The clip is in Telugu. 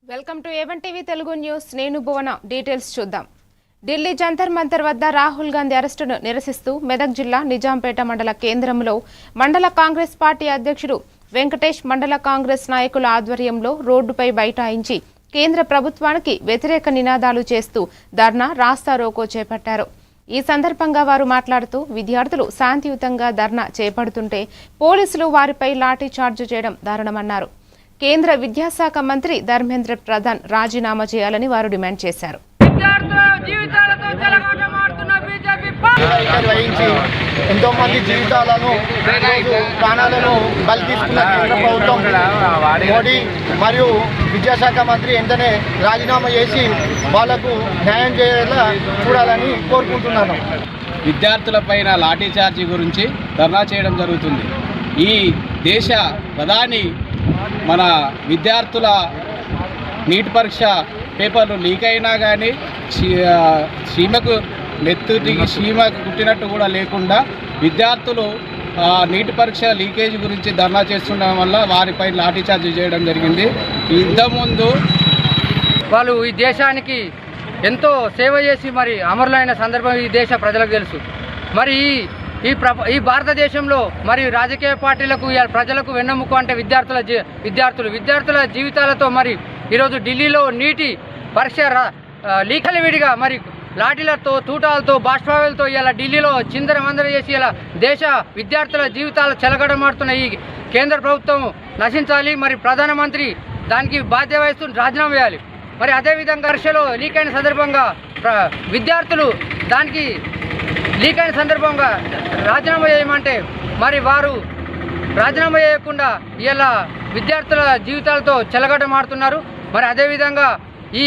Welcome to A1 TV Telugu news. నేను భువన. డీటెయిల్స్ చూద్దాం. ఢిల్లీ జంతర్ మంతర్ వద్ద రాహుల్ గాంధీ అరెస్టును నిరసిస్తూ మెదక్ జిల్లా నిజాంపేట మండల కేంద్రంలో మండల కాంగ్రెస్ పార్టీ అధ్యక్షుడు వెంకటేష్, మండల కాంగ్రెస్ నాయకుల ఆధ్వర్యంలో రోడ్డుపై బైఠాయించి కేంద్ర ప్రభుత్వానికి వ్యతిరేక నినాదాలు చేస్తూ ధర్నా, రాస్తారోకో చేపట్టారు. ఈ సందర్భంగా వారు మాట్లాడుతూ విద్యార్థులు శాంతియుతంగా ధర్నా చేపడుతుంటే పోలీసులు వారిపై లాఠీ చార్జ్ చేయడం దారుణమన్నారు. కేంద్ర విద్యాశాఖ మంత్రి ధర్మేంద్ర ప్రధాన్ రాజీనామా చేయాలని వారు డిమాండ్ చేశారు. ఎంతో మంది జీవితాలను, ప్రాణాలను బలి తీసుకున్న కేంద్ర ప్రభుత్వం, మోడీ మరియు విద్యాశాఖ మంత్రి వెంటనే రాజీనామా చేసి వాళ్లకు న్యాయం చేయాలా చూడాలని కోరుకుంటున్నాను. విద్యార్థులపైన లాఠీ చార్జీ గురించి ధర్నా చేయడం జరుగుతుంది. ఈ దేశ ప్రధాని మన విద్యార్థుల నీట్ పరీక్ష పేపర్లు లీక్ అయినా కానీ సీమకు సీమకు కుట్టినట్టు కూడా లేకుండా విద్యార్థులు నీటి పరీక్ష లీకేజ్ గురించి ధర్నా చేస్తుండడం వల్ల వారిపై లాఠీ చార్జ్ చేయడం జరిగింది. ఇంతకుముందు వాళ్ళు ఈ దేశానికి ఎంతో సేవ చేసి మరి అమరులైన సందర్భం ఈ దేశ ప్రజలకు తెలుసు. మరి ఈ భారతదేశంలో మరి రాజకీయ పార్టీలకు ప్రజలకు వెన్నెముక అంటే విద్యార్థుల జీవితాలతో మరి ఈరోజు ఢిల్లీలో నీటి పరీక్ష లీకల విడిగా మరి లాఠీలతో, తూటాలతో, బాష్పాలతో ఇలా ఢిల్లీలో చిందరమందర చేసి ఇలా దేశ విద్యార్థుల జీవితాలు చెలగడమాడుతున్న ఈ కేంద్ర ప్రభుత్వం నశించాలి. మరి ప్రధానమంత్రి దానికి బాధ్యత వహిస్తూ రాజీనామా చేయాలి. మరి అదేవిధంగా పరీక్షలో లీక్ అయిన సందర్భంగా విద్యార్థులు దానికి లీక్ అయిన సందర్భంగా రాజీనామా చేయమంటే మరి వారు రాజీనామా చేయకుండా ఇలా విద్యార్థుల జీవితాలతో చెలగడమాడుతున్నారు. మరి అదేవిధంగా ఈ